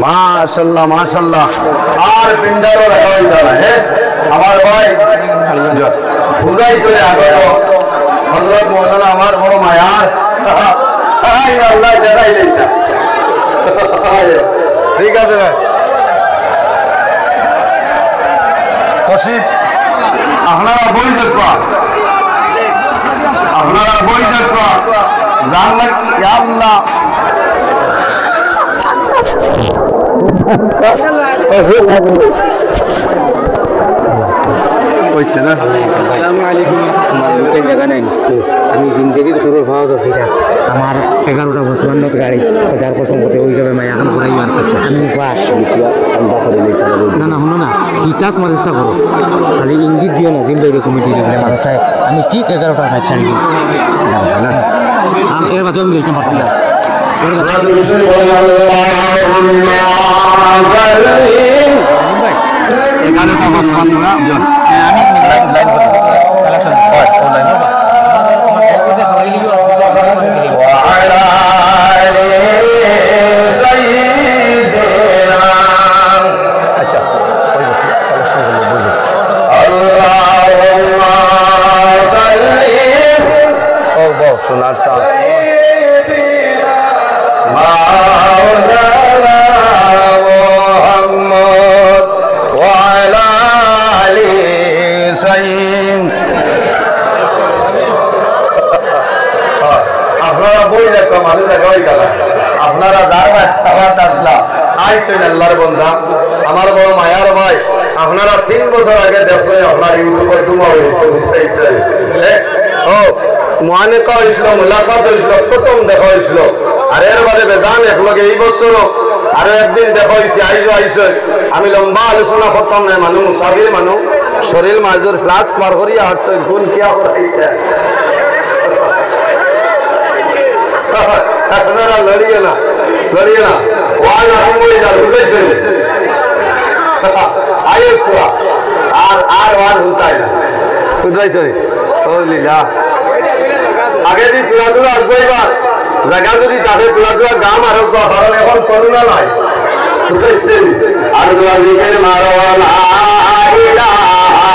মাশাআল্লাহ মাশাআল্লাহ আর পিন্ডারও রাখা হইতা না হ্যাঁ আমার ভাই বুঝাই তো আগত হযরত মাওলানা আমার বড় মায়ার আই আল্লাহ দেখাই লইতা ঠিক আছে ভাই তশিফ আপনারা বই যাবা জানলা ইয়া আল্লাহ কইছে না আসসালামু আলাইকুম রাহমাতুল্লাহি জায়গা নাই আমি জিন্দেগির খবর পাওয়া যাচ্ছে না আমার 11টা বছর গাড়ি তার কসম করতে ওই যাবে মাই এখন করাই আর আমি পাস সান্দা করে লইতে না না হলো না কিতা তোমার ইচ্ছা করো খালি ইঙ্গিত দিও না জিম্বাইরে কমিটি দিলে মাথায় আমি ঠিক 11টা কাজ ছাড়ি দিই না আমি এর বাদে আমি দেখতে পারতাম না এখানে সমাজ বান্ধবরা আমি লাইন কালেকশন অনলাইন সোনার সাল আপনারা বই দেখো মানুষ দেখাই গেল আপনারা যার ভাই সালাত আসলা আই তুই আল্লাহর বন্ধা আমার বড় মায়ার ভাই আপনারা 3 বছর আগে দেখছেন আপনার ইউটিউবে ডুমা হয়েছে ও মুআনিকা হয়েছিল মুলাকাত হয়েছিল প্রথম দেখা হয়েছিল আর এর বাদে বেজান একলগে এই বছরও আরো একদিন দেখা হয়েছে আইসে আমি লম্বা আলোচনা করতাম না মানুষ মুসাফির মানুষ শরীর মাজুর ফ্লাক্স পার করি আসছে কোন কিয়া করাইতে আপনারা লড়িয়ে না ওয়ান আরম্ভই যা বুঝেছে আয়ে পুরা আর ওয়ান হুলতাই না বুঝাইছে ও লীলা আগে দি তুলা আসবইবার জায়গা যদি তাদের তুলা গাম আর কারণ এখন করোনা নাই বুঝাইছে আর তুলা জিকের মারো লা ইলাহা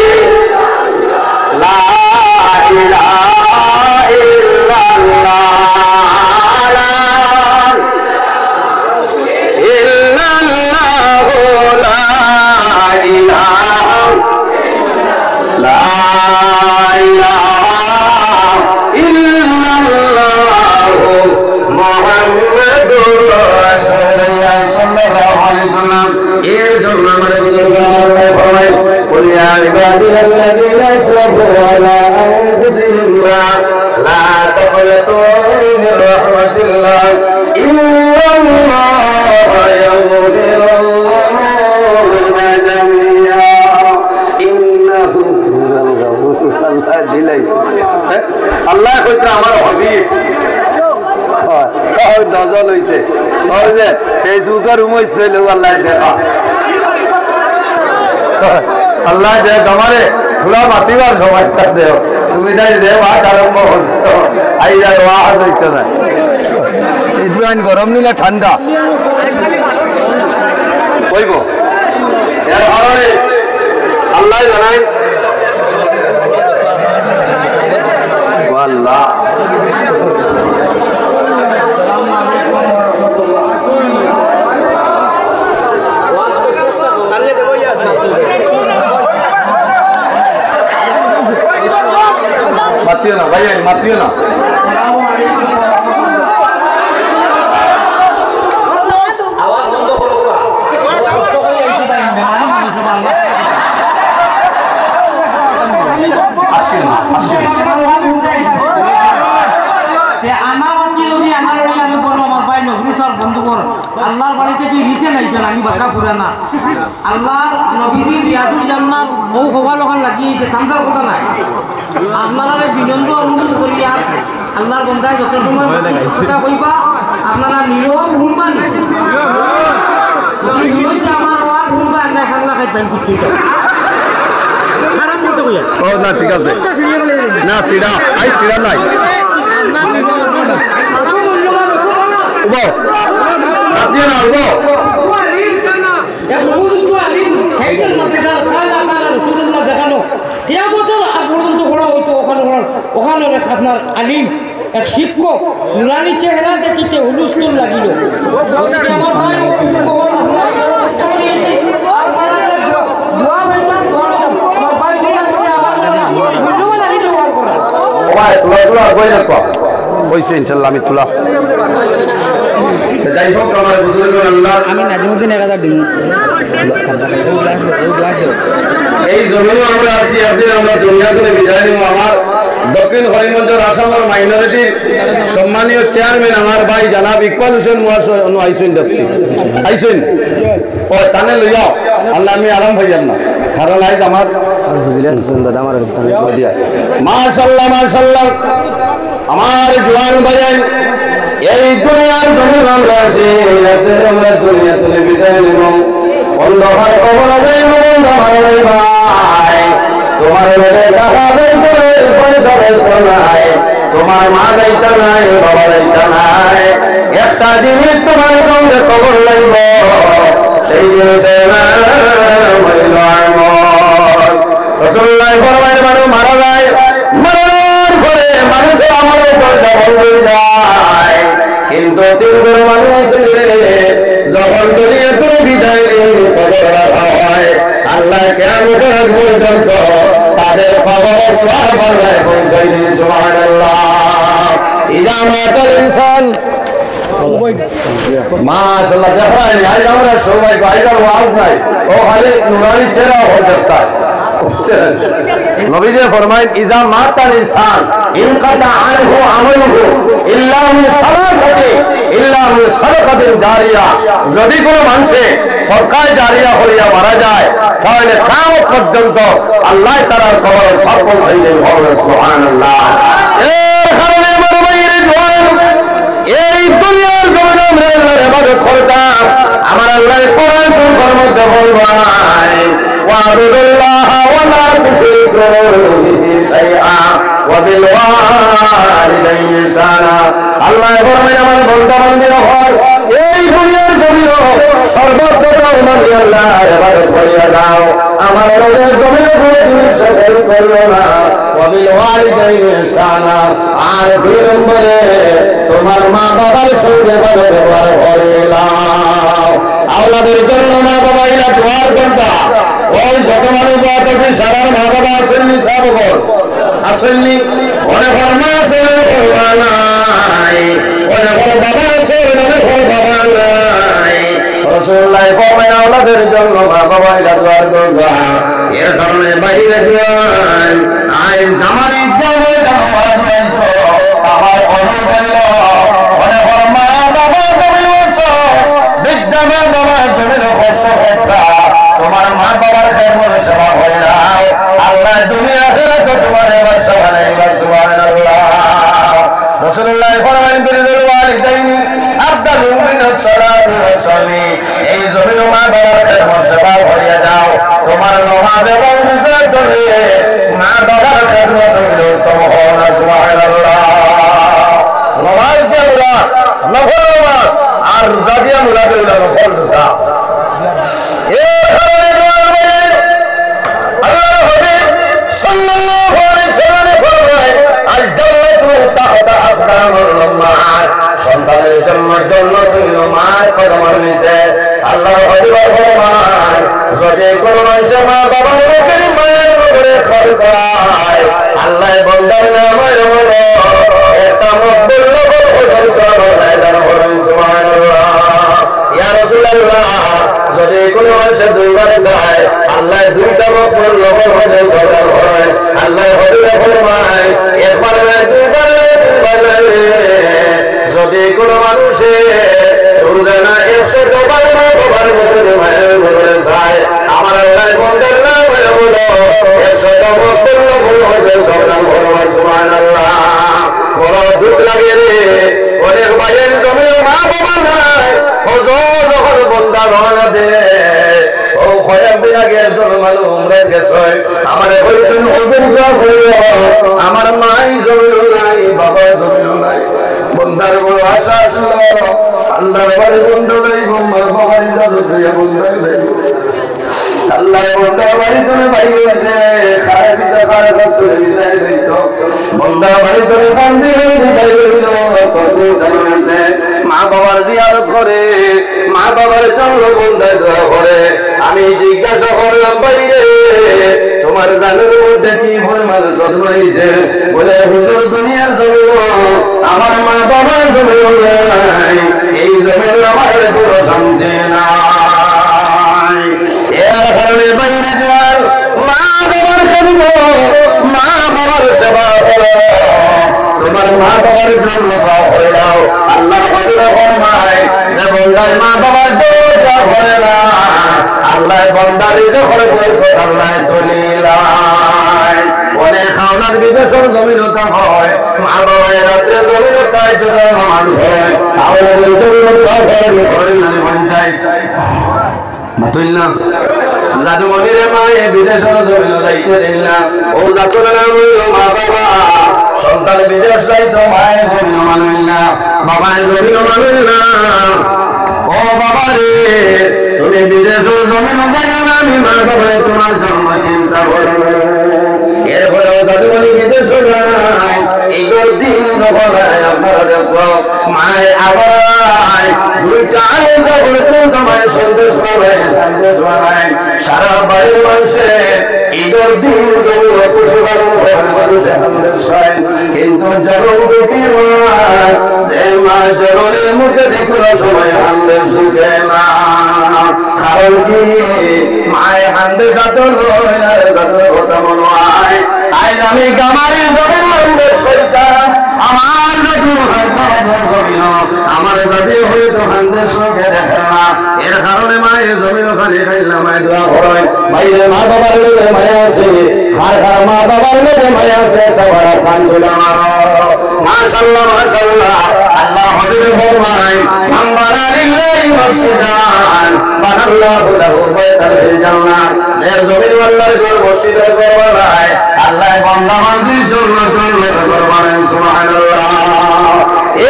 ইল্লাল্লাহ عبادي الذين اسرفوا على انفسهم لا تقنطوا من رحمة الله إن الله يغفر الذنوب جميعا إنه هو الغفور الله دليس الله কইতে আমার হাবিব ওই দজল হইছে ওই যে ফেসবুকের উমইছ ছিল আল্লাহ দেখা আল্লাহ যে তোমারে থোড়া মাতিবার সময়টা দেও তুমি তাই যে ওয়াজ আরম্ভ করছো আই যায় ওয়াজ হইতো না ইদরান গরম নিলে ঠান্ডা কইব এর কারণে আল্লাহ জানাই আল্লাহ মাতিও না ভাই মাতিও না আল্লাহর বাড়িতে কি রিসে নাইছেন আমি বাঁকা পুরা না আল্লাহর নবীজি রিয়াজুল জান্নাত বউ খোয়াল ওখান লাগিয়েছে কামটার কথা নাই আপনারা বিনম্র অনুরোধ করি আর আল্লাহর বন্ধায় যত সময় কথা কইবা আপনারা নিয়ম শুনবান আমার শুনবা না খাংলা খাইবেন করতে খারাপ করতে কইয়া ও না ঠিক আছে না সিরা আই সিরা নাই উবো রাজিয়া না উবো কিয়ামতের আগ পর্যন্ত করা হইতো ওখানে আপনার আলিম এক শিক্ষক নুরানি চেহারা দেখিতে হুলুস্তুল লাগিল। আমার ভাই ইনশাল্লাহ আমি তুলা যাই হোক আমার বুজুর্গ আল্লাহ আমি নাজিমুদ্দিন 1000 দিন এই জমিনে আমরা আছি একদিন আমরা দুনিয়া থেকে বিদায় নিব। আমার দক্ষিণ করিমগঞ্জের আসামের মাইনরিটির সম্মানীয় চেয়ারম্যান আমার ভাই জানাব ইকবাল হোসেন আইসেন দেখছি আইসেন ও তানে লইয়াও আল্লাহ আমি আরাম হইয়াম না কারণ আজ আমার মাশাআল্লাহ মাশাআল্লাহ আমার জওয়ান ভাইয়ের এই দুনিয়ার জমিন আমরা আছি একদিন আমরা দুনিয়া থেকে বিদায় নিব। অন্ধকার কবর যাইব ভাই তোমার বেড়ে টাকা যাইতে পয়সা যাইতে নাই, তোমার মা যাইতে নাই, বাবা যাইতে নাই, একটা জিনিস তোমার সঙ্গে কবর লাগব সেই জিনিসে রাসূলুল্লাহ ফরমায় মানুষ মারা যায়, মরার পরে মানুষের আমার উপর জবর হয়ে যায়। কিন্তু তিনজন মানুষ যখন দুনিয়া তুমি বিদায় নিয়ে কবর রাখা হয় আল্লাহ কিয়ামতের আগ পর্যন্ত তাদের কবর সব আল্লাহ পৌঁছাই দিন। সুবহানাল্লাহ। ইজা মাতাল ইনসান মাশাআল্লাহ দেখায় আজ আমরা সবাই বাইরের ওয়াজ নাই ও খালি নুরানি চেহারা হয়ে যাতা নবী যে ফরমায়েন ইজা মাতাল ইনসান ইনকাতা আনহু আমালুহু ইল্লা মিন সালাসাতি ইল্লা মিন সাদাকাতিন জারিয়া। যদি কোনো মানুষে সদকা জারিয়া হইয়া মারা যায় তাহলে কিয়ামত পর্যন্ত আল্লাহ তাআলার কবর সব পৌঁছাই দেন। সুবহানাল্লাহ। এর কারণে আমার ভাইয়ের জওয়ান এই দুনিয়ার জমিনে আমরা আল্লাহর ইবাদত করতাম। আমার আল্লাহ কোরআন শরীফের মধ্যে বলবাই ওয়াবুদুল্লাহ ওয়া লা তুশরিকু বিহি শাইআ ওয়া বিল ওয়ালিদাইনি ইহসানা। আল্লাহ ফরমায় আমার বান্দা বান্দীরা হয় এই দুনিয়ার জমিনে সর্বপ্রথম আমি আল্লাহর ইবাদত করিয়া যাও, আমার রবের জমিনে কোনো জিনিস শরীক করিও না। ওয়া বিল ওয়ালিদাইনি ইহসানা। আর দুই নম্বরে তোমার মা বাবার সঙ্গে ভালো ব্যবহার করিলাম। আওলাদের জন্য মা বাবা এরা দোয়ার করতা। ওই যত মানুষ বাদ আছে সারার মা বাবা আসেননি সব বল আসেননি, অনেক মা আছে নাই, অনেক বাবা আছে অনেক বাবা নাই। রাসূলুল্লাহ ফরমায় আওলাদের জন্য মা বাবা এরা দোয়ার দরজা। এর কারণে বাইরে দিয়ান আইন আমার ইচ্ছা হয়ে আমার অনুদান অনেক মা বাবা জমিন বিদ্যা মা বাবা জমিন কষ্ট করতা, তোমার মা বাবার খেদমত সেবা করলাম আল্লাহ দুনিয়া আখিরাতে তোমার এবার সেবা নেইবার। সুবহানাল্লাহ। রাসূলুল্লাহ ফরমায়েন বিরুল ওয়ালিদাইনি আফদালু মিনাস সালাতি ওয়াস সালামি। এই জমিন মা বাবার খেদমত সেবা করিয়া দাও, তোমার নামাজ এবং জিকির করলে মা বাবার খেদমত হইল উত্তম হন। সুবহানাল্লাহ। নামাজ দিয়া মুরাদ নফল নামাজ আর রোজা দিয়া মুরাদ হইল নফল রোজা। এই কারণে আল্লাহর হাবিব সাল্লাল্লাহু আলাইহি সাল্লাম ফরমায় আল জান্নাতু তাহতা আকদামুল উম্মাহাত। সন্তানের জন্য জান্নাত হইল মায়ের কদমের নিচে। আল্লাহর হাবিব ফরমায় যদি কোনো মানুষ মা বাবার মুখের মায়ের মুখে খরচ হয় আল্লাহ বান্দার নামে হলো একটা মকবুল নফল ওজন সওয়াব আল্লাহ দান করেন। সুবহানাল্লাহ। ইয়া রাসূলুল্লাহ যদি কোনো মানুষ দুইবার চায় আল্লাহ দুইটা মকবুল নফল ওজন সওয়াব দান করেন। আল্লাহ হাবিব ফরমায় একবার নয় দুইবার নয় তিনবার নয়, যদি কোনো মানুষে রোজানা 100 বার মা বাবার মুখে মায়ের মুখে চায় আমার আল্লাহ বান্দার নামে হলো 100 মকবুল নফল ওজন সওয়াব দান করেন। সুবহানাল্লাহ। বড় দুঃখ লাগে রে, অনেক ভাইয়ের জমির মা বাবা নাই, যখন বন্ধা রওনা দে ও কয়েকদিন আগে একজন মানুষ উমরায় গেছে আমার বলছেন ওজন আমার মাই জমিল নাই, বাবা জমিল নাই। বন্ধার বড় আশা আসলো আল্লাহর বাড়ি বন্ধ যাইব, বাবার ইজাজত হইয়া বন্ধ যাইব। আল্লাহর বন্দা বাড়ি ধরে বাড়ি হয়েছে খায় বিদা খায় কষ্টে বিদায় হইতো বন্দা বাড়ি ধরে কান্দি বিদায় হইল কর্ম চালু হয়েছে মা বাবার জিয়ারত করে মা বাবার জন্য বন্দায় দোয়া করে আমি জিজ্ঞাসা করলাম বাইরে তোমার জানের মধ্যে কি পরিমাণ সদমা হয়েছে বলে হুজুর দুনিয়ার জমিন আমার মা বাবার জমিন নাই এই জমিন আমার কোনো শান্তি নাই এর কারণে বাইরে যাওয়ার মা বাবার জন্য মা বাবার সেবা করো তোমার মা বাবার জন্য করে দাও আল্লাহ ফরমায় যে বন্দায় মা বাবার জন্য করে না আল্লাহ বন্দারি যখন করবে আল্লাহ দলিলায় অনেক খাওয়ার বিদেশের জমিনতা হয় মা বাবার রাত্রে জমিনতায় যদি নামাজ হয় আমাদের মাতুল না জাদুমণিরে মায়ে বিদেশের জমিন যাইতে দিন না ও জাতুর নাম মা বাবা সন্তান বিদেশ যাইতো মায়ের জমিন মানুল না বাবার জমিন মানুল না ও বাবা রে তুমি বিদেশের জমিন যাইও না আমি মা বাবাই তোমার জন্ম চিন্তা করো এরপরে জাদুমণি বিদেশ যায় এই দিন যখন আপনারা দেশ মায়ের আবার দুইটা আলাদা করে তোমায় সন্দেশ বানায় সন্দেশ বানায় সারা বাড়ির মানুষে ঈদের দিন জমিন পশুপালন করে মানুষে সন্দেশ হয় কিন্তু জনম ঢুকে যে মা জননের মুখে দেখল সময় সন্দেশ ঢুকে না কারণ কি মায়ের সন্দেশ আতর জাতর কথা মনে হয় আজ আমি গামারি জমিন সন্দেশ শৈতান আমার জমিন আমার জাতি হয়তো সন্দেশ চোখে দেখে না এর কারণে মায়ের জমিন খালি খাইলাম মায়ের দোয়া করেন বাইরে মা বাবার লোকে মায়া আছে আর কার মা বাবার লোকে মায়া আছে একটা বড় কান তুলে মাশাআল্লাহ মাশাআল্লাহ আল্লাহ হাবিবে ফরমায় মান বানা লিল্লাহি মাসজিদান বানাল্লাহু লাহু বাইতান ফিল জান্নাহ যে জমিন আল্লাহর ঘর মসজিদের ঘর বানায় আল্লাহ বান্দা বান্দির জন্য জান্নাতের ঘর বানায় সুবহানাল্লাহ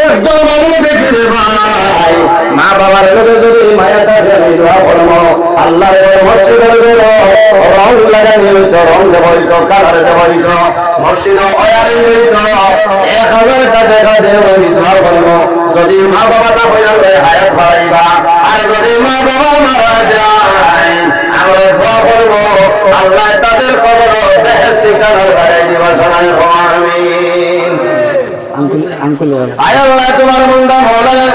একদম মানুষ দেখে রে ভাই মা বাবার লোকে যদি মায়া থাকে আমি দোয়া করব আল্লাহর ঘর মসজিদের ঘর রং লাগানো হইতো রং দেওয়া হইতো কালার দেওয়া হইতো মসজিদ ওয়ারিং হইতো 1000 টাকা দেওয়া আমি দোয়া করব যদি মা বাবা না হইয়া যায় হায়াত বাড়াইবা আর যদি মা বাবা মারা যায় আমরা দোয়া করব আল্লাহ তাদের কবর বেহেশতি কালার লাগাই দিবা সবাই আমিন আঙ্কুল আয় আল্লাহ তোমার বান্দা মাওলানা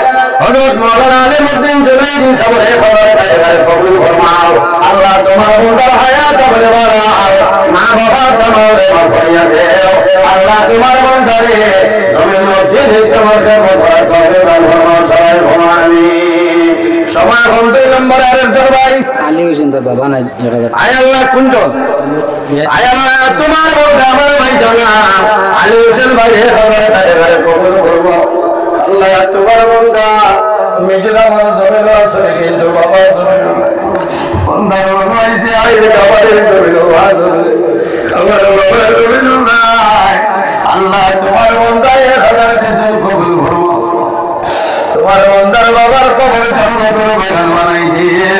হযরত মাওলানা আলিমউদ্দিন জুনাইদি সাহেবের খবর তাদের কবুল ফরমাও আল্লাহ তোমার বান্দার হায়াত বলে বাড়াও মা বাবা তোমারে মাফ করিয়া দাও আল্লাহ তোমার বান্দারে জমিন মধ্যে সমাজের মধ্যে তবে দান ফরমাও সবাই আমিন সময় কম 2 নম্বর আরেক দরবাই আলী হোসেন তোর বাবা নাই আয় আল্লাহ কুনজন আয় আল্লাহ তোমার বান্দা আমার ভাই জানা আলী হোসেন ভাই খবর তাদের কবুল ফরমাও আল্লাহ তোমার বান্দা মিজরা আমার জমিন আছে কিন্তু বাবা জমিন বান্দার মাইছে আইলে বাবার জমিন আছে আমার বাবার জমিন নাই আল্লাহ তোমার বান্দা 1000 দিন কবুল ফরমাও তোমার বান্দার বাবার কবর জান্নাতের বাগান বানাই দিয়ে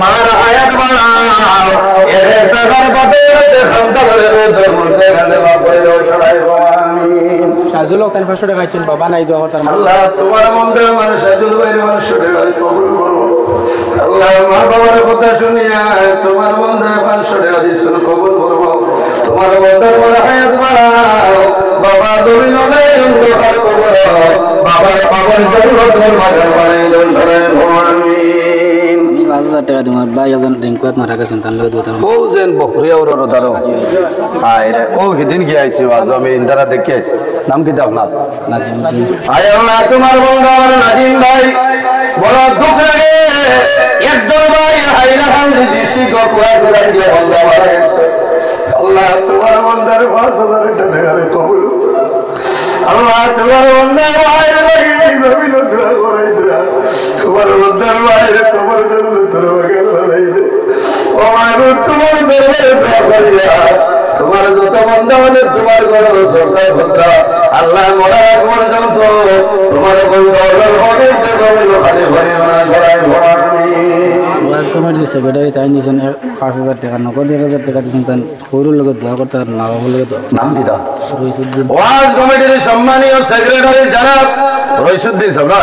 মার হায়াত বানাও এর টাকার বদলে খামতালের মধ্যে গালে মা করে দাও সবাই আমিন সাজুল ওখানে 500 টাকা চাইছেন বাবা নাই দোয়া করতাম আল্লাহ তোমার মন্দির আমার সাজুল ভাইয়ের মানুষ কবুল করো আল্লাহ মা বাবার কথা শুনিয়া তোমার মন্দির 500 টাকা দিছেন কবুল করো তোমার মন্দির আমার হায়াত বাড়াও বাবা জমিন নাই অন্ধকার কবর বাবার পাগল জান্নাতের বাগান বানাই দাও সবাই আমিন 5000 টাকা তোমার ভাই একজন রিংকুয়াত মারা গেছেন তার লগে দোয়া ও যেন বকরিয়া ওর দারো আইরে ও সেদিন কি আইছি আজ আমি ইন্দারা দেখে আইছি নাম কি আপনার নাজিমউদ্দিন আয় আল্লাহ তোমার বান্দা আমার নাজিম ভাই বড় দুঃখ লাগে একজন ভাই হাইলাকান্দি ডিস্ট্রিক্ট কুয়া কুয়া দিয়ে বান্দা মারা গেছে আল্লাহ তোমার বান্দার 5000 টাকা কবুল আল্লাহ তোমার বান্দার ভাইয়ের লাগি জমিন দোয়া করাই দিরা তোমার বান্দার ভাইয়ের কবর জান্নাতের বাগান বানাই দে ও আমি তোমার দরবারে দোয়া করিয়া তোমার যত বান্দা মানে তোমার ঘর সরকার ভদ্রা আল্লাহ মরা পর্যন্ত তোমার বান্দা অনেক জমিন খালি ভরি না ছড়াই ভরানি ওয়াজ কমিটি সেক্রেটারি তাই দিয়েছেন 5,000 টাকা নগদ 1,000 টাকা দিয়েছেন তান গরুর লগত দোয়া করতে আর মা বাবার লগত নাম কিটা রইসুদ্দিন ওয়াজ কমিটির সম্মানীয় সেক্রেটারি জনাব রইসুদ্দিন সাহেব না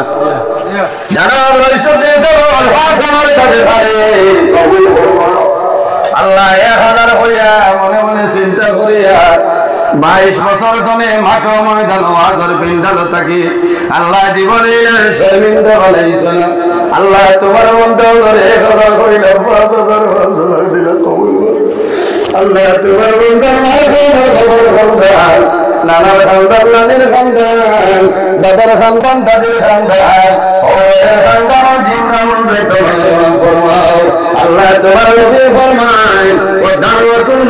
জনাব রইসুদ্দিন সাহেব ওয়াজ আমার কাছে পারে কবুল করুন আল্লাহ 1000 হইয়া মনে মনে চিন্তা করিয়া 22 বছর ধরে মাঠ ময়দান ওয়াজের পিন্ডাল থাকি আল্লাহ জীবনে শর্মিন্দা বানাইছো না আল্লাহ তোমার মন্ত্র ধরে 1000 কইল 5000 দিল কবুল করুন আল্লাহ তোমার মন্ত্র মার নানার খানদান নানির খানদান দাদার খানদান দাদির খানদান ওর খানদান জিমরামন বেতন ফরমাও আল্লাহ তোমার নবী ফরমায় ও দাওয়াতুল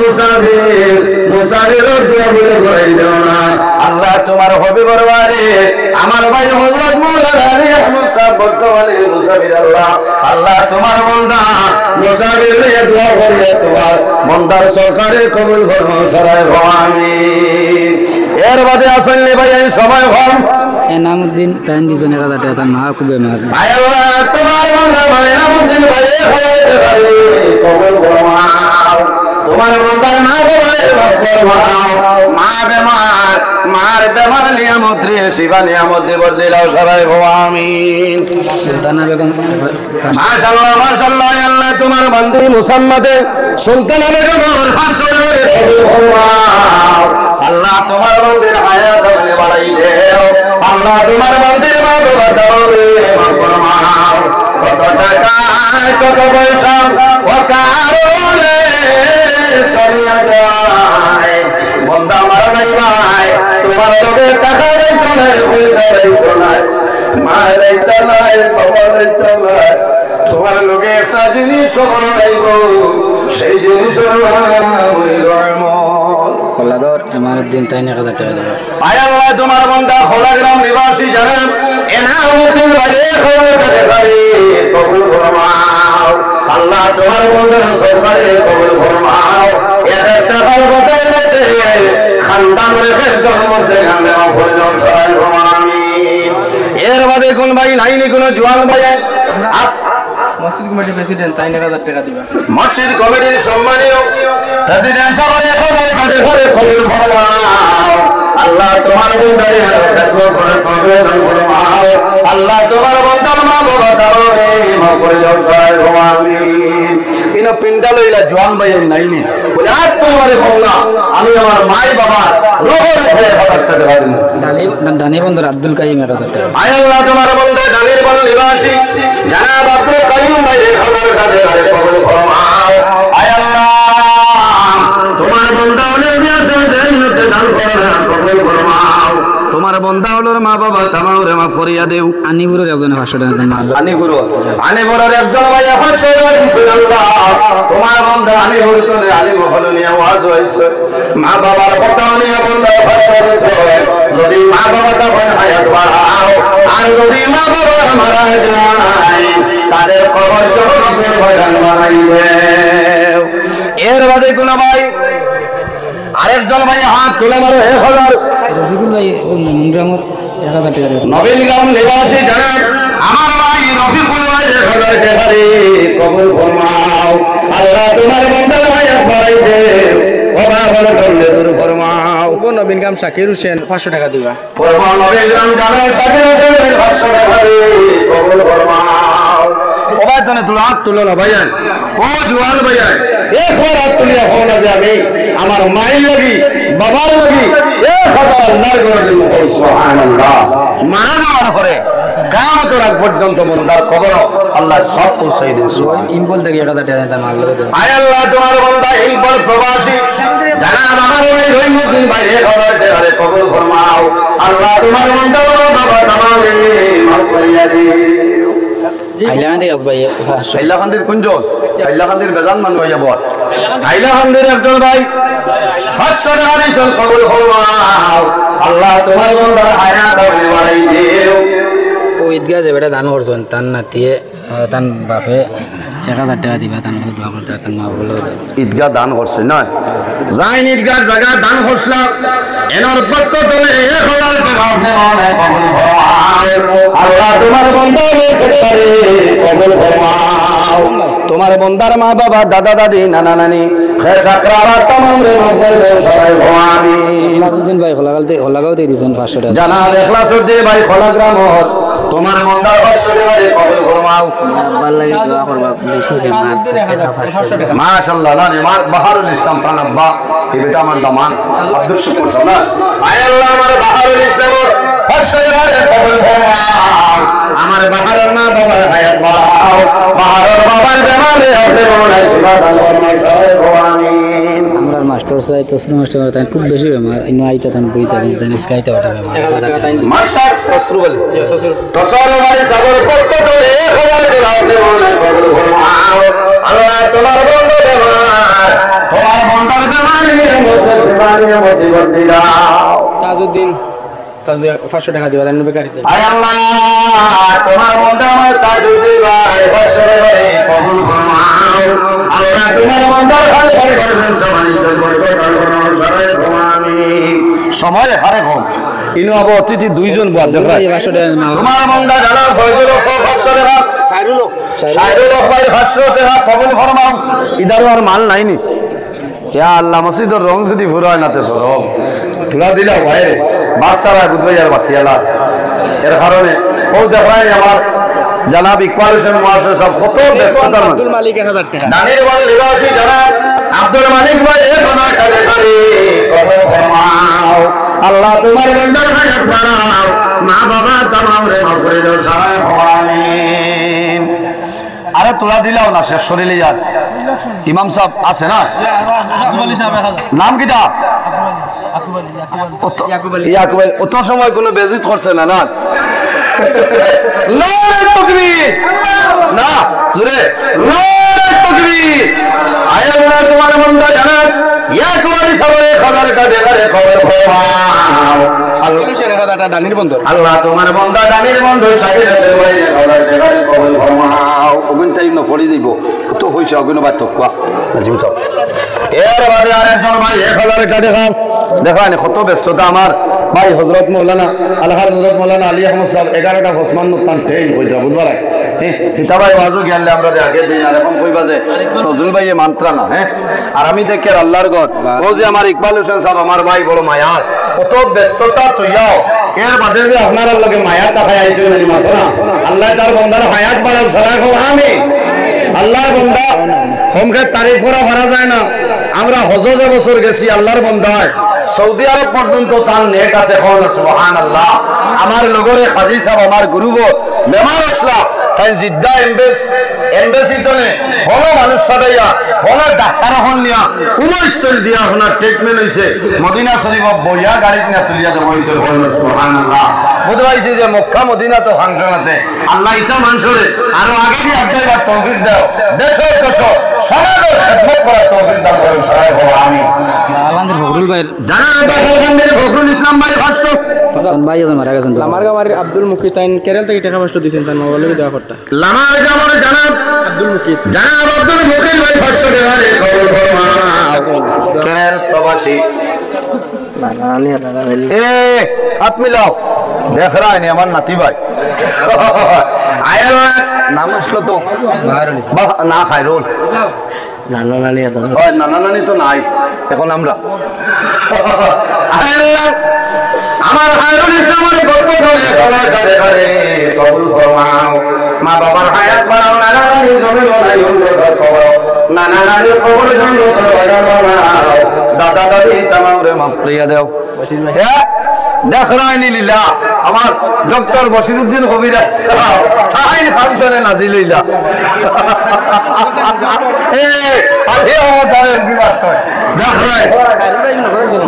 মুসাফির দোয়া বলে করাই দাও না আল্লাহ তোমার হবে বরবারে আমার ভাই হযরত মাওলানা আলী আহমদ সাহেব বর্তমানে মুসাফির আল্লাহ আল্লাহ তোমার বান্দা মুসাফির নিয়ে দোয়া করে তোমার বান্দার সরকারে কবুল ফরমাও সারায় আমিন এর বাদে আসলে ভাই এই সময় কম এনামুদ্দিন তাই দিয়েছেন 1,000 টাকা তার মা খুবই মার ভাই আল্লাহ তোমার বান্দা ভাই এনামুদ্দিন ভাই কবুল ফরমাও তোমার বান্দার মা ফরমাও মা বেমার মার বেমার নিয়ামত রে শিবা নিয়ামত দেব দিলাও সবাই আমিন সুলতানা বেগম মাশাআল্লাহ মাশাআল্লাহ আল্লাহ তোমার বান্দী মুসাম্মাদে সুলতানা বেগম হাসরে কবুল ফরমাও আল্লাহ তোমার বান্দির হায়াত আমলে বাড়াই দেও আল্লাহ তোমার বান্দির মা বাবা দাওরে মা ফরমাও কত টাকা কত পয়সা ও কারণে করিয়া যায় বন্দা মারা নাই ভাই তোমার লোকে টাকা দিতে নাই পয়সা দিতে নাই মা দিতে নাই বাবা দিতে নাই তোমার লোকে একটা জিনিস খবর নাইব সেই জিনিস খোলাগর এমানুদ্দিন তাই 1,000 টাকা দেবে আয় আল্লাহ তোমার বান্দা খোলাগ্রাম নিবাসী জানেন এনামুদ্দিন ভাইয়ে খবর করে পারি কবুল ফরমাও আল্লাহ তোমার বান্দার সরকারে কবুল ফরমাও একটা ভালো কথা বলতে খানদানের ক্ষেত্রের মধ্যে গানে ফজল সরাই আমিন এর বাদে কোন ভাই নাইনি কোন জওয়ান ভাই মসজিদ কমিটির প্রেসিডেন্ট তাই 1,000 টাকা দিবা মসজিদ কমিটির সম্মানীয় প্রেসিডেন্ট সবাই খবর কাটে করে কবুল ফরমাও আল্লাহ তোমার বন্দারে খেদমত করে কবুল ফরমাও আল্লাহ তোমার বন্দার মা বাবা তারে মা করে যাও সবাই আমিন ইনা পিন্ডা লইলা জওয়ান ভাই নাইনি বলে আর তোমারে বলনা আমি আমার মাই বাবা রোহর হয়ে 1000 টাকা দিন দানি বন্ধুর আব্দুল কাইম 1,000 টাকা আয় আল্লাহ তোমার বন্দা দানির বল নিবাসী জনাব আব্দুল কাইম ভাই 1000 টাকা দিয়ে কবুল ফরমাও আয় আল্লাহ তোমার বন্দা হলে জান্নাতে দান করো কবুল ফরমাও তোমার বন্দা হলোর মা বাবা তামাউরে মা ফরিয়া দেও আনিপুরের একজন 500 টাকা দেন আনিপুরের একজন ভাই 500 টাকা দিছেন আল্লাহ তোমার বন্দা আনিপুর তোলে আলিম হলো নিয়ে ওয়াজ হইছে মা বাবার কথা নিয়ে বন্দা 500 দিছে যদি মা বাবা তখন হায়াত বাড়াও আর যদি মা বাবা মারা যায় তাদের কবর জান্নাতের বাগান বানাই দেও এর বাদে কোন ভাই আরেকজন ভাই হাত তুলে মারো 1000 রফিকুল ভাই মুন্ড্রামর 1,000 টাকা দেন নবীনগ্রাম নিবাসী জানেন আমার ভাই রফিকুল ভাই 1000 টাকা দিয়ে কবুল ফরমাও আল্লাহ তোমার বান্দার ভাই বাড়াই দেও ও বাবার কল্যাণ দূর ফরমাও নবীনগ্রাম শাকির হোসেন 500 টাকা দিবা ফরমাও নবীনগ্রাম জানেন শাকির হোসেন 500 টাকা দিয়ে কবুল ফরমাও ও ভাই জানে তুই হাত তুলো না ভাইয়ান ও জওয়ান ভাইয়ান একবার হাত তুলিয়া হল যে আমি আমার মায়ের লাগি বাবার লাগি 1000 আল্লাহর ঘরে দিব সুবহানাল্লাহ মারা যাওয়ার পরে কিয়ামতের আগ পর্যন্ত বান্দার কবর আল্লাহ সব পৌঁছাই দেন ইম্পল থেকে 1000 টাকা দেন মাল লাগে আয় আল্লাহ তোমার বান্দা ইম্পল প্রবাসী যারা আমার ভাই রহিমউদ্দিন ভাই 1000 টাকা দিয়ে কবুল ফরমাও আল্লাহ তোমার বান্দা বাবা তামারে মাফ করিয়া দিও আইলান্ডে ভাই হাইলাকান্দির কুঞ্জন হাইলাকান্দির বেজান মানুষ হইয়া বল হাইলাকান্দির একজন ভাই 500 টাকা দিছেন কবুল ফরমাও আল্লাহ তোমার বান্দার হায়াত বাড়াই দিও ও ঈদগাহ যে বেটা দান করছেন তার নাতিয়ে তার বাপে 1000 টাকা দিবা তার দোয়া করতে তার মা বলে ঈদগাহ দান করছে না যাই ঈদগাহ জায়গা দান করছলা এনার পক্ষ থেকে 1000 টাকা আপনি মনে কবুল ফরমাও আল্লাহ তোমার বান্দার সরকারে কবুল ফরমাও তোমার বন্দার মা বাবা দাদা দাদি নানা নানি খেস আকরারা तमाम রে মাফ করে দাও সবাই আমিন নাজুদ্দিন ভাই হলাগাঁও দিয়ে দিয়েছেন 500 টাকা জানাব ইখলাসউদ্দিন ভাই খোলাগ্রাম তোমার বন্দার 500 টাকা দিয়ে কবুল ফরমাও ভালো লাগে দোয়া করবা বেশি টাকা মাশাআল্লাহ না নিমার বাহারুল ইসলাম থানা আব্বা এই বেটা আমার দামান আব্দুল শুকুর সানা আয় আল্লাহ আমার বাহারুল ইসলাম 500 টাকা দিয়ে কবুল ফরমাও আমার বাহারুল মা বাবার হায়াত বাড়াও বাহারুল বাবার বেমারে আপনি মনে সুবা দান ফরমাও আমিন আমরা মাস্টার সাহেব তসরু মাস্টার তাই খুব বেশি বেমার ইনো আইতা তান বইতা কিন্তু তাই স্কাইতে ওটা বেমার মাস্টার তসরু বলে তসরু মানে সাগর কত তো 1000 টাকা আপনি মনে কবুল ফরমাও আল্লাহ তোমার বন্ধু বেমার তোমার বন্দার বেমারে মধ্যে সুবা নিয়ামতি বর্তি দাও তাজউদ্দিন 500 টাকা দিবা দেন বেকারিতে আয় আল্লাহ তোমার বন্ধু আমার তাজউদ্দিন ভাই 500 টাকা কবুল ফরমাও আল্লাহ তোমার বন্দার ভাই বড় সম্মানিত বরকত দান ফরমাও সবাই আমিন সময় হারে কম ইনো আবো অতিথি দুইজন বাদ দেখা 500 টাকা তোমার বন্দা জানা ফয়জুল হক 500 টাকা শাইরুল হক ভাই 500 টাকা কবুল ফরমাও ইদারও আর মাল নাইনি ইয়া আল্লাহ মসজিদের রং যদি পুরো হয় নাতে সরম তুলা দিলা ভাই বাদশারা বুধবাই আর বাকি আল্লাহ এর কারণে ও দেখাই আমার জনাব ইকবাল হোসেন মুআজ্জিজ সব কত ব্যস্ততার মধ্যে আব্দুল মালিক 1000 টাকা দানির ওয়াল নিবাসী জনাব আব্দুল মালিক ভাই 1000 টাকা করে কবুল ফরমাও আল্লাহ তোমার বন্দার হায়াত বাড়াও মা বাবা तमाम রে মাফ করে দাও সবাই আমিন আরে তোলা দিলাও না শেষ শরীরে यार ইমাম সাহেব আছে না নাম কিটা ইয়াকুব আলী অত সময় কোনো বেজিত করছে না না নারে তাকবীর না জোরে নারে তাকবীর আয় আল্লাহ তোমার বান্দা জানাত ইয়াকুব আলী সাহেবের খাবার কা দেখারে খবর ফরমাও আল্লাহ তোমার বান্দা দানির বন্ধু সাকির আছে ভাই খাবার দেখারে খবর ফরমাও ওগুন টাইম না পড়ি যাইবো তো হইছে ওগুন বাদ তকওয়া জিম চাও এর বাদে আরেকজন ভাই 1000 টাকা দেখান দেখান কত ব্যস্ততা আমার ভাই হযরত মাওলানা আলহাজ হযরত মাওলানা আলী আহমদ সাহেব 11টা ওসমান নতান ট্রেন কইরা বুঝবারে হিতা ভাই ওয়াজু গেলে আমরা আগে দিন আর এখন কইবা যে নজরুল ভাই মান্ত্রা না আর আমি দেখে আল্লাহর ঘর ও যে আমার ইকবাল হোসেন সাহেব আমার ভাই বড় মায়ার কত ব্যস্ততা তুইয়াও এর বাদে যে আপনার লগে মায়া দেখাই আইছেন না মাথা না আল্লাহ তার বান্দার হায়াত বাড়াও সরাই হোক আমিন আল্লাহর বান্দা হোমকে তারিফ করা পারা যায় না আমরা হজে বছর গেছি আল্লাহর বান্দায় সৌদি আরব পর্যন্ত তার নেট আছে সুবহানাল্লাহ আমার লগরে হাজী সাহেব আমার গুরুব বেমার আসলা তাই জিদ্দা এমবেসি তনে হলো মানুষ সাদাইয়া হলো ডাক্তার হন নিয়া 19 তেল দিয়া আপনার ট্রিটমেন্ট হইছে মদিনা শরীফ বইয়া গাড়িত না তুলিয়া দেব হইছে সুবহানাল্লাহ বুঝবাইছে যে মক্কা মদিনা তো ফাংশন আছে আল্লাহ ইতা মানুষরে আরো আগে দিয়ে আপনার তৌফিক দাও দেশের কষ্ট সমাজের খেদমত করার তৌফিক দান করুন সবাই আমিন আলহামদুলিল্লাহ ফখরুল ভাই জানাব আলহামদুলিল্লাহ ফখরুল ইসলাম ভাই 500 ভাই মারা গেছেন আমার গামার আব্দুল মুকিত তাইন কেরাল থেকে টাকা 500 দিবেন তার মোবাইলে দেওয়া করতে লামার গামার জানাব আব্দুল মুকিত ভাই 500 টাকা রে কবুল ফরমাও কেরাল প্রবাসী হাত মিলাও দেখ রায় নি আমার নাতি ভাই আয়াল নাম আসলো তো না খায়রুল নানা নানি তো নাই এখন আমরা আমার খায়রুল ইসলামের গল্প ধরে কবুল ফরমাও মা বাবার হায়াত বাড়াও নানা নানি জমি বানাই করো নানা নানির কবর জন্য বানাও দাদা দাদি তামাম রে মাফ করিয়া দাও দেখ রায়নি লীলা আমার ডক্টর বশিরউদ্দিন কবিরা তাই খানতনে নাজি লইলা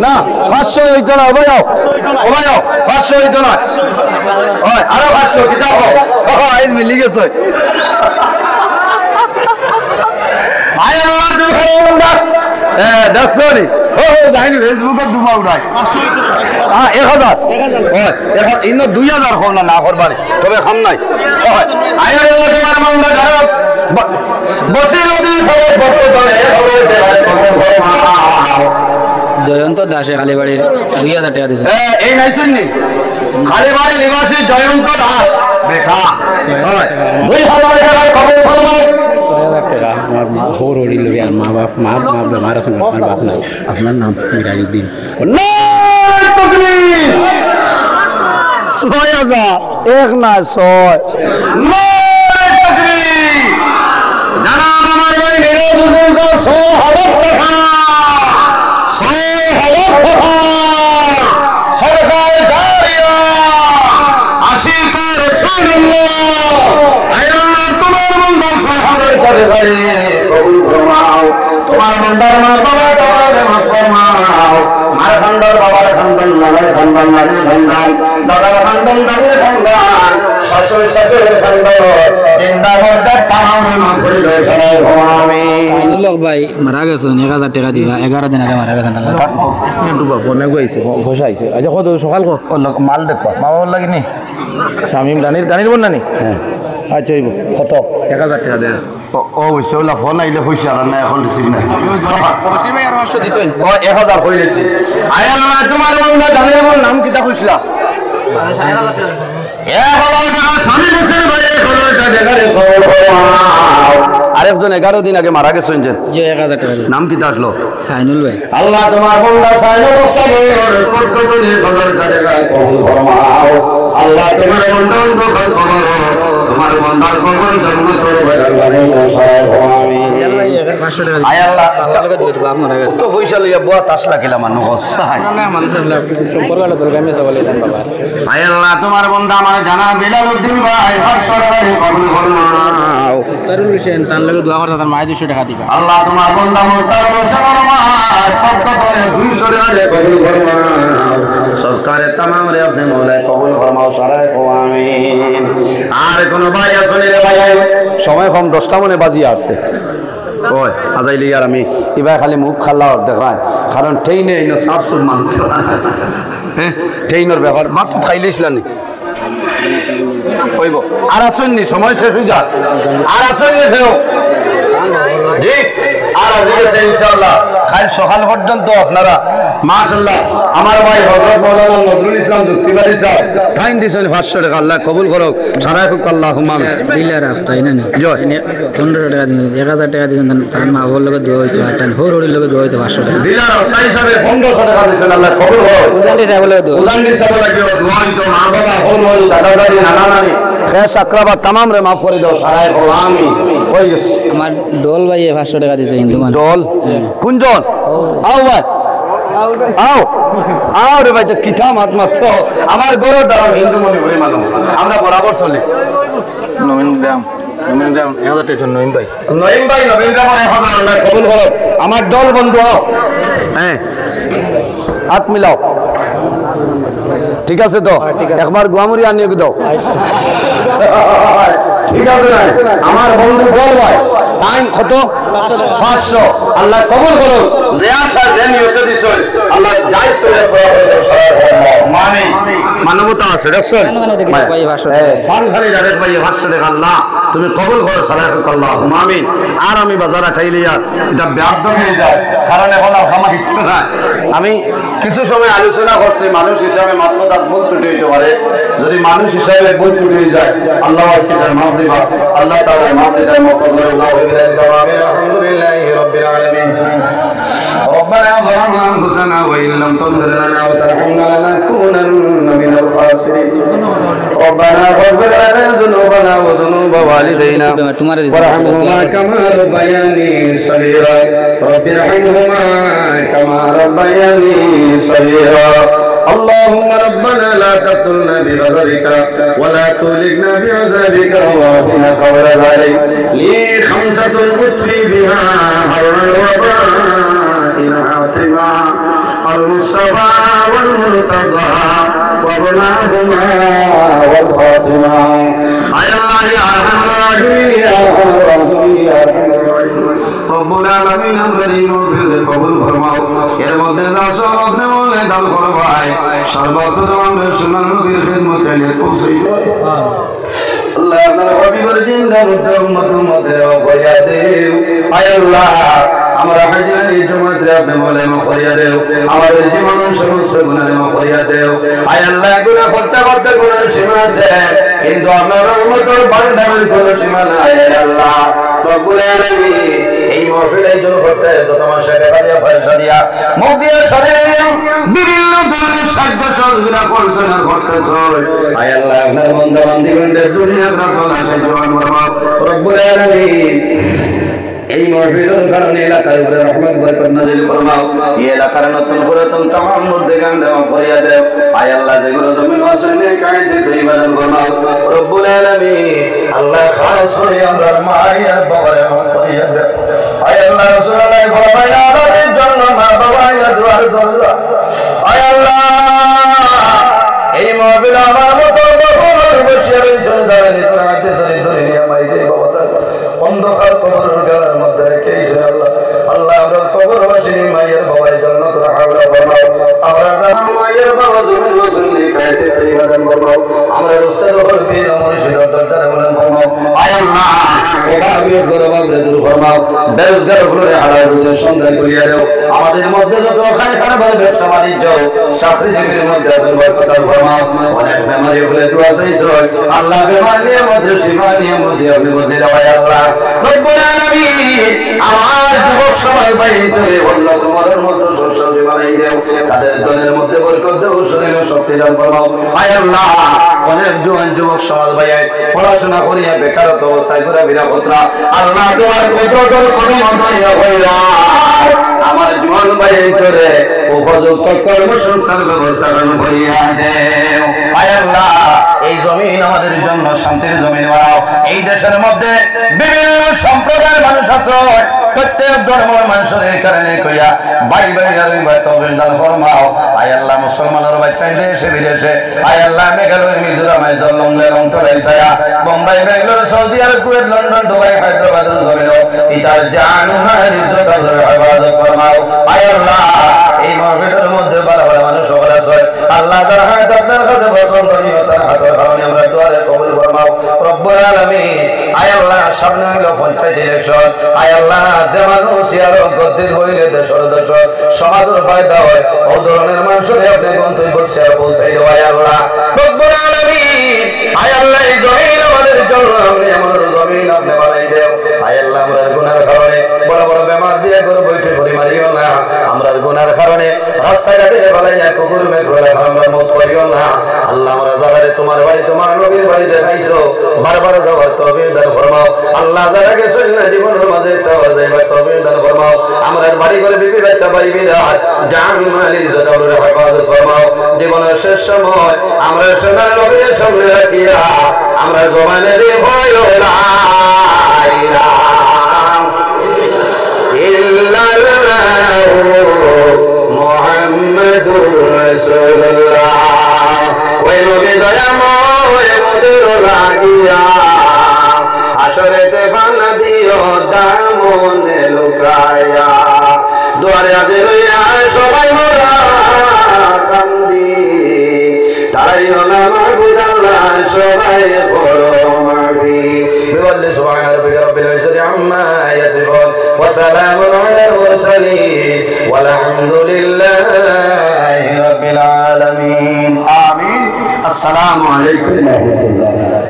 না 500 হইতো না ওবাইও 500 হইতো না আরো 500 কিতাব আইন মিলি গেছে দেখছো নি যাইনি ফেসবুকে দুমা উড়াই 1000 ইন্ন 2000 খাও না করবারে তবে খাম নাই তোমার মামলা জানো বসিরউদ্দিন সবাই বক্ত ধরে জয়ন্ত দাসে কালীবাড়ির 2000 টাকা দিয়েছে এই নাই শুননি কালীবাড়ি নিবাসী জয়ন্ত দাস বেটা 2000 টাকা কবুল ফরমাও 6000 টাকা হোর হরিল আর মা বাপ মা বেমার আছেন আপনার বাপ নাই আপনার নাম মিরাজউদ্দিন 6,000 এক না 6 জানাব আমার ভাই মিরাজউদ্দিন সাহেব 6,000 টাকা 6,000 টাকা সরকার দাঁড়িয়া আশিকার রাসূলুল্লাহ আল্লাহ তোমার মন্দার 6,000 টাকা করে কবুল ফরমাও তোমার মন্দার মা বাবা তোমার মাফ ফরমাও মার খানদার বাবার খানদান নানার খানদান নানির খানদান দাদার খানদান দাদির খানদান শাশুড়ি শাশুড়ির খানদান জিন্দাবাদ তামাম মাফ করে দাও সবাই আমিন লোক ভাই মারা গেছেন 1,000 টাকা দিবা 11 দিন আগে মারা গেছেন আল্লাহ অ্যাক্সিডেন্ট বা বনে গইছে ফসা আইছে আচ্ছা কত সকাল কত মাল দেখো মা বাবার লাগেনি শামিম রানীর বোন নানি হ্যাঁ আচ্ছা হইব কত 1,000 টাকা দেন ও হইছে ওলা ফোন আইলে পয়সা আর না এখন রিসিভ নাই বসির ভাই আর 500 দিছেন ও 1,000 কইলেছি আয় আল্লাহ তোমার বন্ধা জানের বল নাম কিটা কইছিলা 1,000 টাকা স্বামী বসের ভাই 1,000 টাকা দেখারে কবুল ফরমাও আরেকজন 11 দিন আগে মারা গেছেন যে যে 1000 টাকা নাম কিটা আসলো সাইনুল ভাই আল্লাহ তোমার বন্ধা সাইনুল সাহেবের পক্ষ থেকে 1,000 টাকা কবুল ফরমাও আল্লাহ তোমার বন্ধা কবুল করো তোমার বন্দার কবর জান্নাতের বাগানে বসায় আমিন ভাই 500 টাকা আয় আল্লাহ টাকা দিয়ে বাপ মারা গেছে তো পয়সা লইয়া বুয়া তাস লাখিলা মানুষ সাহায্য না মানুষের সম্পর্ক হলো দরকার আমি সবাই দেন বাবা আয় আল্লাহ তোমার বন্ধা আমার জানা বিলাল উদ্দিন ভাই 500 টাকা কবুল ফরমাও তারুল হোসেন তার লগে দোয়া করতে তার মাই 200 টাকা দিবা আল্লাহ তোমার বন্ধা মুতার মুসলমান পক্ষ থেকে 200 টাকা কবুল ফরমাও সরকারে तमाम রে আপনি মওলায় কবুল ফরমাও সারায় আমিন আর কোন ভাই আসলে রে ভাই সময় কম 10টা মনে বাজি আসছে ওই আজাইলি আর আমি এবার খালি মুখ খাল্লা দেখায় কারণ ট্রেনে এই সাফ সুর মানতে হ্যাঁ ট্রেনের ব্যাপার মাত্র খাইলেছিলেন কইব আর আসেননি সময় শেষ হয়ে যাক আর আসেননি ফেও জি আর আসবে ইনশাআল্লাহ কাল সকাল পর্যন্ত আপনারা মাশাআল্লাহ আমার ভাই হযরত মাওলানা নজরুল ইসলাম যুক্তিবাদী সাহেব টাইম দিছেন 500 টাকা আল্লাহ কবুল করুক সারা হোক আল্লাহুম্মা দিলার আফতাই না জয় 15 টাকা দিন 1000 টাকা দিন তার মা বাবার লগে দোয়া হইতো আর তার হোর হরির লগে দোয়া হইতো 500 টাকা দিলার তাই হিসাবে 1500 টাকা দিছেন আল্লাহ কবুল করুক উজান্ডি সাহেব লগে দোয়া উজান্ডি সাহেব লাগে দোয়া হইতো মা বাবা হোর হরি দাদা দাদি নানা নানি খেস আকরাবা तमाम রে মাফ করে দাও সারা হোক আমিন হই গেছে আমার ডল ভাই 500 টাকা দিছে হিন্দু মান ডল কুঞ্জন আও ভাই আও রে ভাই তো কিটা মাত মাত্র আমার গরো দ্বারা হিন্দু মনে করে মানো আমরা বরাবর চলি নবীন গ্রাম 1,000 টাকা জন্য নবীন ভাই নবীন গ্রাম 1,000 আল্লাহ কবুল করো আমার দল বন্ধু হ্যাঁ হাত মিলাও ঠিক আছে তো একবার গুয়ামুরি আনিয়ে দাও ঠিক আছে আমার বন্ধু বল ভাই টাইম কত 500 আল্লাহ কবুল করুন যে আশা যে নিয়তে দিছেন আল্লাহ যাই সরে মানে মানবতা আছে দেখছেন ভাই 500 হ্যাঁ সানখালি ডাইরেক্ট ভাই 500 টাকা আল্লাহ তুমি কবুল করো সালাত আল্লাহ আমিন আর আমি বাজার ঠাইলিয়া এটা ব্যাধ হয়ে যায় কারণ এখন আমার ইচ্ছা না আমি কিছু সময় আলোচনা করছি মানুষ হিসাবে মাত্র 10 ভুল ত্রুটি হতে পারে যদি মানুষ হিসাবে ভুল ত্রুটি হয়ে যায় আল্লাহ আজকে মাফ দিবা আল্লাহ তাআলা মাফ দেওয়ার মত আল্লাহ বিদায় দাও আমিন আলহামদুলিল্লাহি রাব্বিল আলামিন ربنا ظلمنا انفسنا وان لم تغفر لنا وترحمنا لنكونن من الخاسرين ربنا اغفر لنا ذنوبنا وذنوب والدينا وارحمهما كما ربياني صغيرا رب ارحمهما كما ربياني صغيرا اللهم ربنا لا تقتلنا بغضبك ولا تهلكنا بعذابك وارحمنا قبل ذلك لي 5 اطفي بها حرم الوباء العاطمة المصطفى والمرتضى وابناهما والخاتمة يا الله يا ارحم الراحمين يا ارحم الراحمين يا ارحم الراحمين رب العالمين الكريم قبول فرماও এর মধ্যে যা সব আপনি বলে দান করো ভাই সর্বপ্রথম আমরা সুন্নাহ নবীর খিদমতে নিয়ে পৌঁছাই আল্লাহ আপনার হাবিবের জিন্দার উম্মতের মধ্যে করিয়া দেও আয় আল্লাহ আমরা হাজিরানি জমাতে আপনি বলে মাফ করিয়া দেও আমাদের জীবনের সমস্ত গুনাহ মাফ করিয়া দেও আয় আল্লাহ গুনাহ করতে করতে গুনাহ সীমা আছে কিন্তু আপনার রহমতের ভান্ডারের কোনো সীমা নাই আল্লাহ রব্বুল আলামিন মাহফিল এই জন্য করতে যত মানুষের বাড়িয়া পয়সা দিয়া মুখ দিয়া শরীরে বিভিন্ন ধরনের সাধ্য সহযোগিতা করছেন আর করতেছেন আয় আল্লাহ আপনার বান্দা বান্দীগণের দুনিয়ার রাতলা সাহায্য রব্বুল আলামিন এই মাহফিলের কারণে এলাকার উপরে রহমত বরকত নাযিল ফরমাও এই এলাকার নতুন পুরাতন तमाम মুর্দেগান দেওয়া করিয়া দেও আয় আল্লাহ যেগুলো জমিন ওয়াসনে কায়দে তৈবাদান ফরমাও রব্বুল আলামিন আল্লাহ খাস করে আমরা মায়ের বাবারে মাফ করিয়া দেও আয় আল্লাহ রাসূলুল্লাহ ফরমায় আমাদের জন্য মা বাবার দুয়ার দরজা আয় আল্লাহ এই মাহফিল আমার মতো বহু বসে রয়েছে জানেন তোর হাতে ধরে ধরে নিয়ে মাই যে বাবা অন্ধকার কবরের গালার মধ্যে রেখে আল্লাহ আল্লাহ আমরা কবরবাসী মায়ের বাবার জন্য তোর হাওলা ফরমাও আমরা জানা মায়ের বাবা জমিন ওয়াসনে কায়দে তৈবাদান ফরমাও আমরা রসুল হল বীর মুর্শিদ দরদারে বলেন ফরমাও আয় আল্লাহ ওভাবে গরবাবরে দূর ফরমাও বেরোজগার গুলোরে হালাল রুজির সন্ধান করিয়া দাও আমাদের মধ্যে যত খায় খারাপের ব্যবসা বাণিজ্য চাকরিজীবীর মধ্যে আছেন বরকত ফরমাও অনেক বেমারি হলে দোয়া চাইছো আল্লাহ বেমার নিয়ে মধ্যে শিফা নিয়ে মধ্যে আপনি বদলে দাও আয় আল্লাহ রব্বুল আলামিন আমার যুবক সমাজ বাইরে করে আল্লাহ তোমার মতো শস্যে বানাই দাও তাদের দলের মধ্যে বরকত দাও শরীরে শক্তি দান ফরমাও আয় আল্লাহ অনেক জোয়ান যুবক সমাজ বাইরে পড়াশোনা করিয়া বেকারত্ব অবস্থায় ঘুরে বিরাপত্রা আল্লাহ তোমার কত মদয়া হইয়া আমার জোয়ান বাইরে করে উপযুক্ত কর্মসংস্থান ব্যবস্থা করিয়া দেও আয় আল্লাহ এই জমিন আমাদের জন্য শান্তির জমিন বানাও এই দেশের মধ্যে বিভিন্ন সম্প্রদায়ের মানুষ আছে প্রত্যেক ধর্মের মানুষের কারণে কইয়া বাড়ি বাড়ি তহবিল দান ফরমাও আয় আল্লাহ মুসলমানের বাচ্চা দেশে বিদেশে আয় আল্লাহ Meghalaya Mizoram Bombay Bangalore Saudi Arab Kuwait London Dubai হায়দ্রাবাদের জমিন ইতার জান হেফাজত ফরমাও আয় আল্লাহ এই মাহফিলের মধ্যে বড় বড় মানুষ সকল আছে আল্লাহ তার হাত আপনার কাছে পছন্দনীয় তার হাতের কারণে আমরা দুয়ারে কবুল ফরমাও রব্বুল আলামিন আয় আল্লাহ সামনে হলো পঞ্চায়েত ইলেকশন আয় আল্লাহ যে মানুষ আর গদ্দির হইলে দেশের দেশের সমাজের ফায়দা হয় ও ধরনের মানুষের আপনি গন্তব্য পৌঁছাই দেওয়া আয় আল্লাহ রব্বুল আলামিন আয় আল্লাহ এই জমিন আমাদের জন্য আপনি আমাদের জমিন আপনি বানাই দেও আয় আল্লাহ আমরা গুনার কারণে বড় বড় বেমার দিয়ে করে বইতে করি মারিও না আমরা গুনার কারণে রাস্তাঘাটে বালাইয়া কুকুর মেঘ বলে আমরা মত করিও না আল্লাহ আমরা যাবারে তোমার বাড়ি তোমার নবীর বাড়ি দেখাইছো বারবার যাওয়ার তৌফিক দান ফরমাও আল্লাহ যারা গেছেন না জীবনের মাঝে একটা যাইবার তৌফিক দান ফরমাও আমরা বাড়ি করে বিবি বাচ্চা ভাই বিরাট জান মালি জাদাউর হেফাজত ফরমাও জীবনের শেষ সময় আমরা সোনার নবীর সামনে রাখিয়া আমরা জবানের ভয় লা ইলাহা ইল্লাল্লাহু মুহাম্মাদুর রাসূলুল্লাহ ওই নবী দয়াময় মধুর লাগিয়া আসরেতে ফানা দিও দামনে লুকায়া দুয়ারে আজ রইয়া সবাই মোরা কান্দি তাই হলা মাহবুব আল্লাহ সবাই করো মাফি বিওয়াল্লি সুবহান রাব্বিকা রাব্বিল ইজ্জাতি আম্মা ইয়াসিফুন ওয়া সালামুন আলাল মুরসালিন ওয়াল হামদুলিল্লাহি রাব্বিল আলামিন আমিন আসসালামু আলাইকুম ওয়া রাহমাতুল্লাহ।